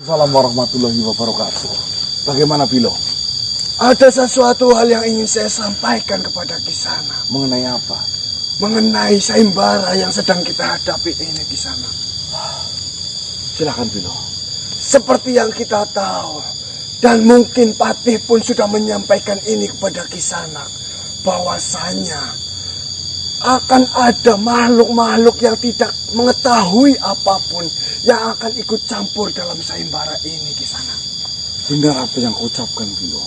Assalamualaikum warahmatullahi wabarakatuh. Bagaimana Bilo? Ada sesuatu hal yang ingin saya sampaikan kepada Kisana. Mengenai apa? Mengenai sayembara yang sedang kita hadapi ini Kisana. Silakan Bilo. Seperti yang kita tahu, dan mungkin Patih pun sudah menyampaikan ini kepada Kisana, bahwasanya akan ada makhluk-makhluk yang tidak mengetahui apapun yang akan ikut campur dalam sayembara ini Kisana. Benar apa yang kau ucapkan Bilo.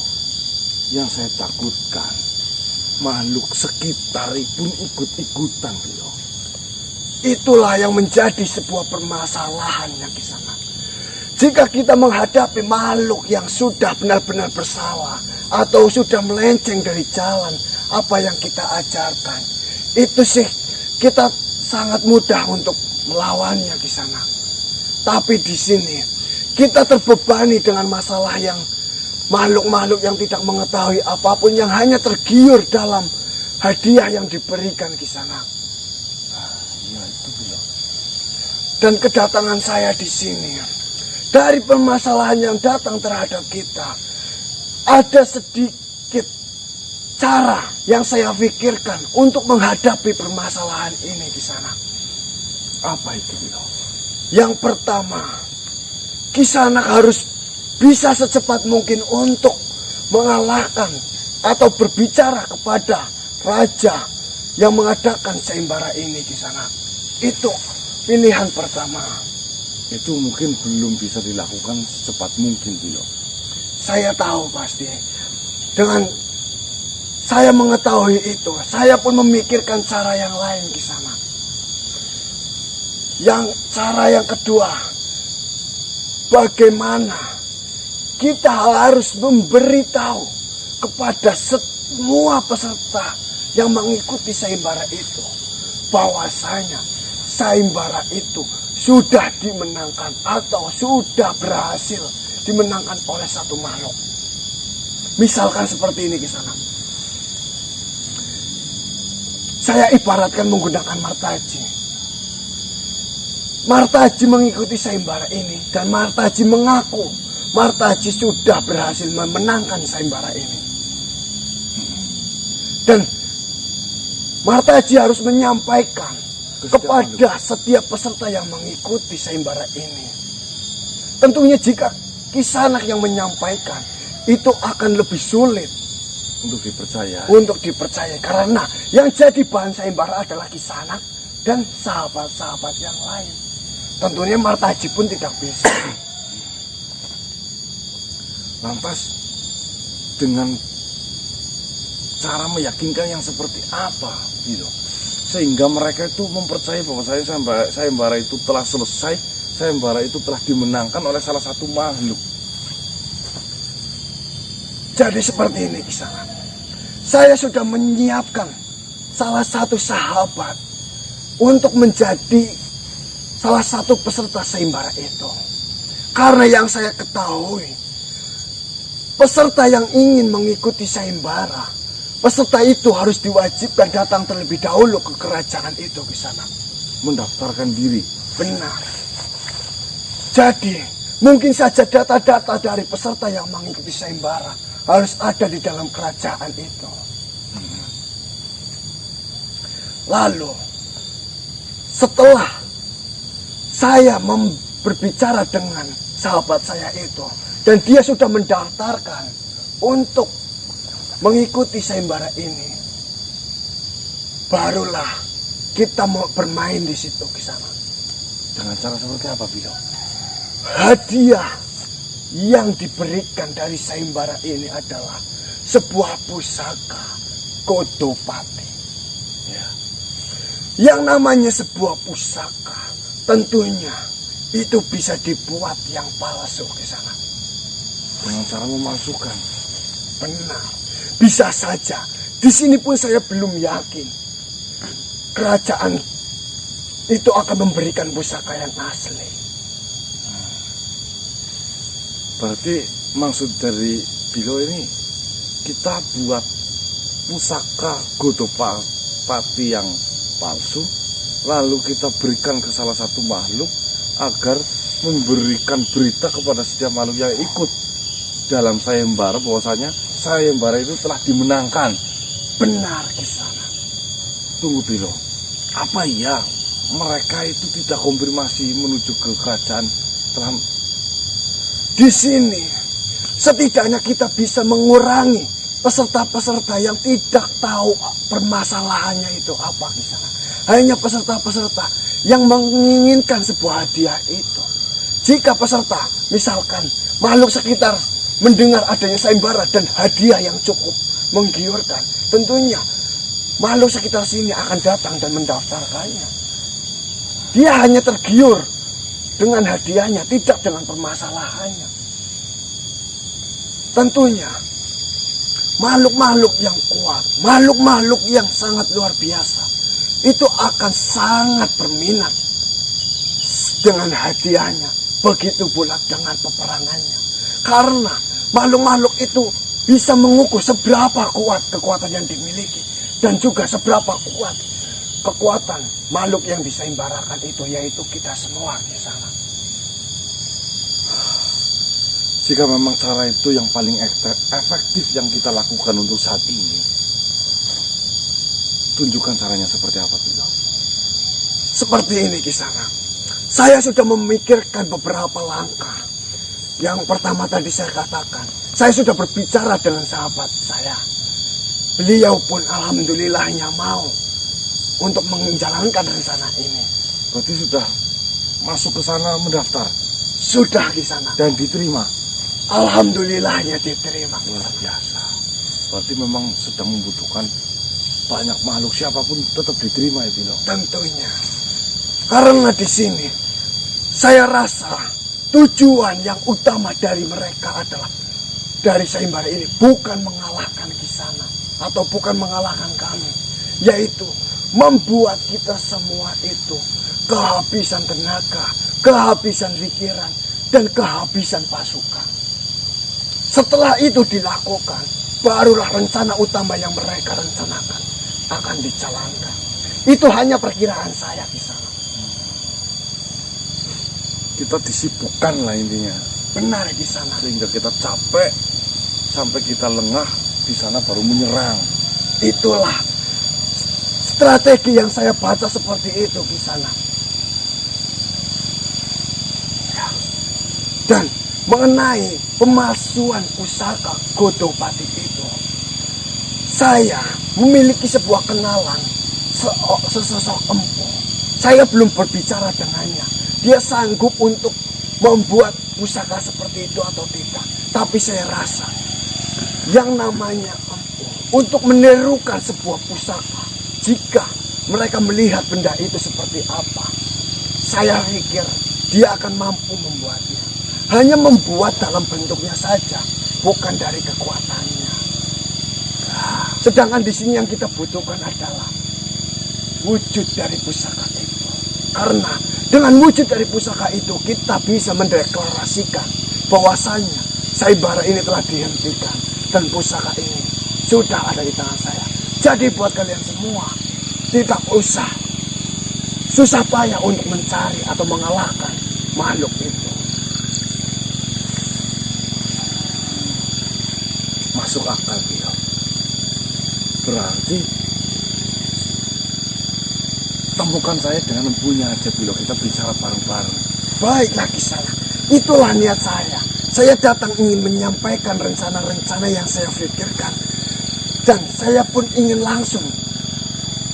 Yang saya takutkan, makhluk sekitar pun ikut-ikutan Bilo. Itulah yang menjadi sebuah permasalahan yang Kisana. Jika kita menghadapi makhluk yang sudah benar-benar bersalah atau sudah melenceng dari jalan apa yang kita ajarkan, itu sih kita sangat mudah untuk melawannya Kisana. Tapi di sini kita terbebani dengan masalah yang makhluk-makhluk yang tidak mengetahui apapun, yang hanya tergiur dalam hadiah yang diberikan Kisana. Ya itu Bilo. Dan kedatangan saya di sini, dari permasalahan yang datang terhadap kita, ada sedikit cara yang saya pikirkan untuk menghadapi permasalahan ini Kisana. Apa itu Bilo? Yang pertama, Kisana harus bisa secepat mungkin untuk mengalahkan atau berbicara kepada raja yang mengadakan sayembara ini Kisana. Itu pilihan pertama. Itu mungkin belum bisa dilakukan secepat mungkin Bilo. Saya tahu pasti. Dengan saya mengetahui itu, saya pun memikirkan cara yang lain Kisana. Cara yang kedua, bagaimana kita harus memberitahu kepada semua peserta yang mengikuti sayembara itu, bahwasanya sayembara itu sudah dimenangkan atau sudah berhasil dimenangkan oleh satu makhluk. Misalkan seperti ini Kisana. Saya ibaratkan menggunakan Martaji. Martaji mengikuti sayembara ini dan Martaji mengaku Martaji sudah berhasil memenangkan sayembara ini. Dan Martaji harus menyampaikan kepada setiap peserta yang mengikuti sayembara ini. Tentunya jika Kisanak yang menyampaikan, itu akan lebih sulit untuk dipercaya. Karena yang jadi bahan sayembara adalah Kisanak dan sahabat-sahabat yang lain. Tentunya Martaji pun tidak bisa. Lantas dengan cara meyakinkan yang seperti apa Bilo, sehingga mereka itu mempercayai bahwa sayembara itu telah selesai, sayembara itu telah dimenangkan oleh salah satu makhluk. Jadi seperti ini Kisana. Saya sudah menyiapkan salah satu sahabat untuk menjadi salah satu peserta sayembara itu. Karena yang saya ketahui, peserta yang ingin mengikuti sayembara, peserta itu harus diwajibkan datang terlebih dahulu ke kerajaan itu Kisana. Mendaftarkan diri. Benar. Jadi mungkin saja data-data dari peserta yang mengikuti sayembara harus ada di dalam kerajaan itu. Lalu setelah saya berbicara dengan sahabat saya itu, dan dia sudah mendaftarkan untuk mengikuti sayembara ini, barulah kita mau bermain di situ Kisana. Dengan cara seperti apa Bilo? Hadiah yang diberikan dari sayembara ini adalah sebuah pusaka Kodopati. Ya. Yang namanya sebuah pusaka, tentunya itu bisa dibuat yang palsu Kisana. Dengan cara memalsukan. Benar. Bisa saja. Di sini pun saya belum yakin kerajaan itu akan memberikan pusaka yang asli. Berarti maksud dari Bilo ini, kita buat pusaka Godopati yang palsu, lalu kita berikan ke salah satu makhluk agar memberikan berita kepada setiap makhluk yang ikut dalam sayembara bahwasanya sayembara itu telah dimenangkan. Benar Kisana. Tunggu Bilo, apa iya mereka itu tidak konfirmasi menuju ke kerajaan telah di sini? Setidaknya kita bisa mengurangi peserta-peserta yang tidak tahu permasalahannya itu apa Kisana. Hanya peserta-peserta yang menginginkan sebuah hadiah itu. Jika peserta, misalkan makhluk sekitar mendengar adanya sayembara dan hadiah yang cukup menggiurkan, tentunya makhluk sekitar sini akan datang dan mendaftarkannya. Dia hanya tergiur dengan hadiahnya, tidak dengan permasalahannya. Tentunya makhluk-makhluk yang kuat, makhluk-makhluk yang sangat luar biasa, itu akan sangat berminat dengan hadiahnya. Begitu pula dengan peperangannya. Karena makhluk-makhluk itu bisa mengukur seberapa kuat kekuatan yang dimiliki. Dan juga seberapa kuat kekuatan makhluk yang disembarakan itu, yaitu kita semua di sana. Jika memang cara itu yang paling efektif yang kita lakukan untuk saat ini, tunjukkan caranya seperti apa, Bilo. Seperti ini Kisana. Saya sudah memikirkan beberapa langkah. Yang pertama tadi saya katakan, saya sudah berbicara dengan sahabat saya. Beliau pun alhamdulillahnya mau untuk menjalankan rencana ini. Berarti sudah masuk ke sana mendaftar? Sudah Kisana. Dan diterima? Alhamdulillahnya diterima. Luar biasa. Berarti memang sedang membutuhkan banyak makhluk, siapapun tetap diterima ya Bilo. Tentunya. Karena di sini saya rasa tujuan yang utama dari mereka adalah, dari sayembara ini, bukan mengalahkan Kisana atau bukan mengalahkan kami, yaitu membuat kita semua itu kehabisan tenaga, kehabisan pikiran, dan kehabisan pasukan. Setelah itu dilakukan, barulah rencana utama yang mereka rencanakan akan dijalankan. Itu hanya perkiraan saya di sana. Kita disibukkan lah intinya. Benar di sana. Sehingga kita capek, sampai kita lengah, di sana baru menyerang. Itulah strategi yang saya baca seperti itu di sana. Ya. Dan mengenai pemalsuan pusaka Godopati itu, saya memiliki sebuah kenalan, sesosok empu. Saya belum berbicara dengannya. Dia sanggup untuk membuat pusaka seperti itu atau tidak. Tapi saya rasa yang namanya empu untuk menirukan sebuah pusaka, jika mereka melihat benda itu seperti apa, saya pikir dia akan mampu membuatnya. Hanya membuat dalam bentuknya saja, bukan dari kekuatannya. Sedangkan di sini yang kita butuhkan adalah wujud dari pusaka itu. Karena dengan wujud dari pusaka itu, kita bisa mendeklarasikan bahwasanya sayembara ini telah dihentikan dan pusaka ini sudah ada di tangan saya. Jadi buat kalian semua, tidak usah susah payah untuk mencari atau mengalahkan makhluk itu. Masuk akal, Bilo. Berarti temukan saya dengan empunya aja, Bilo. Kita bicara bareng-bareng. Baiklah Kisana, itulah niat saya. Saya datang ingin menyampaikan rencana-rencana yang saya pikirkan. Dan saya pun ingin langsung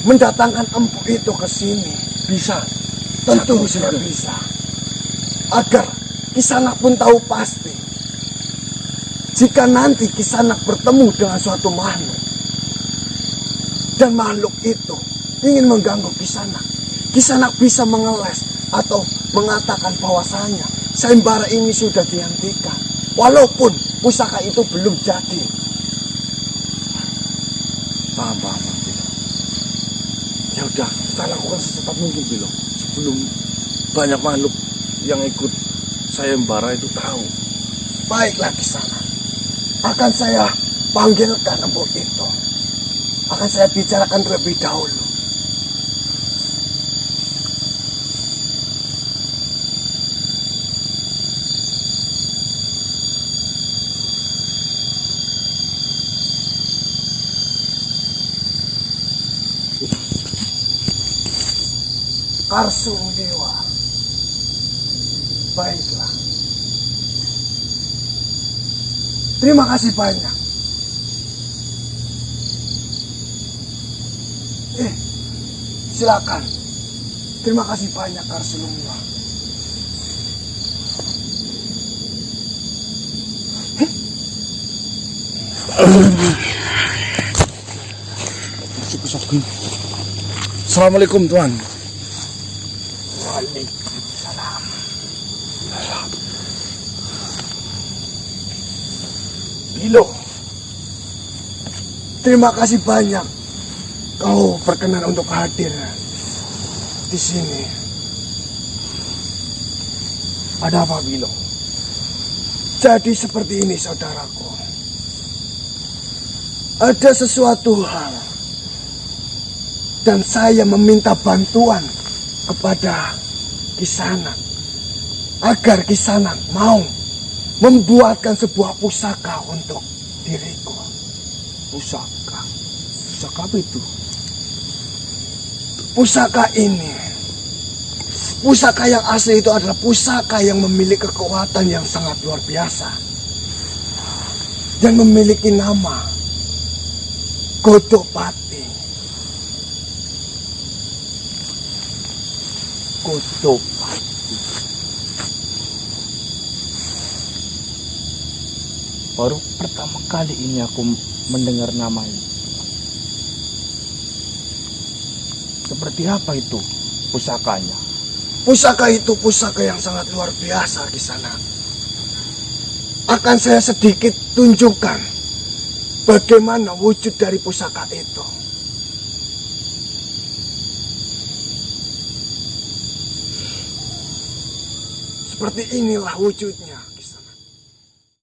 mendatangkan empu itu ke sini. Bisa? Tentu sudah bisa. Agar Kisana pun tahu pasti, jika nanti Kisana bertemu dengan suatu makhluk, dan makhluk itu ingin mengganggu Kisana, Kisana bisa mengeles atau mengatakan bahwasanya sayembara ini sudah dihentikan, walaupun pusaka itu belum jadi. Paham, Bilo. Ya udah, kita lakukan secepat mungkin, Bilo. Sebelum banyak makhluk yang ikut sayembara itu tahu. Baiklah Kisana, akan saya panggilkan empu itu. Akan saya bicarakan terlebih dahulu. Karsung Dewa. Baiklah. Terima kasih banyak. Silakan. Terima kasih banyak Karsung Dewa. Assalamualaikum Tuan. Waalaikumsalam. Bilo, terima kasih banyak kau berkenan untuk hadir di sini. Ada apa, Bilo? Jadi seperti ini, saudaraku. Ada sesuatu hal dan saya meminta bantuan kepada Kisanak agar Kisanak mau membuatkan sebuah pusaka untuk diriku. Pusaka? Pusaka apa itu? Pusaka ini, pusaka yang asli itu adalah pusaka yang memiliki kekuatan yang sangat luar biasa dan memiliki nama Godopati. Godopati. Baru pertama kali ini aku mendengar nama ini. Seperti apa itu pusakanya? Pusaka itu pusaka yang sangat luar biasa di sana. Akan saya sedikit tunjukkan bagaimana wujud dari pusaka itu. Seperti inilah wujudnya.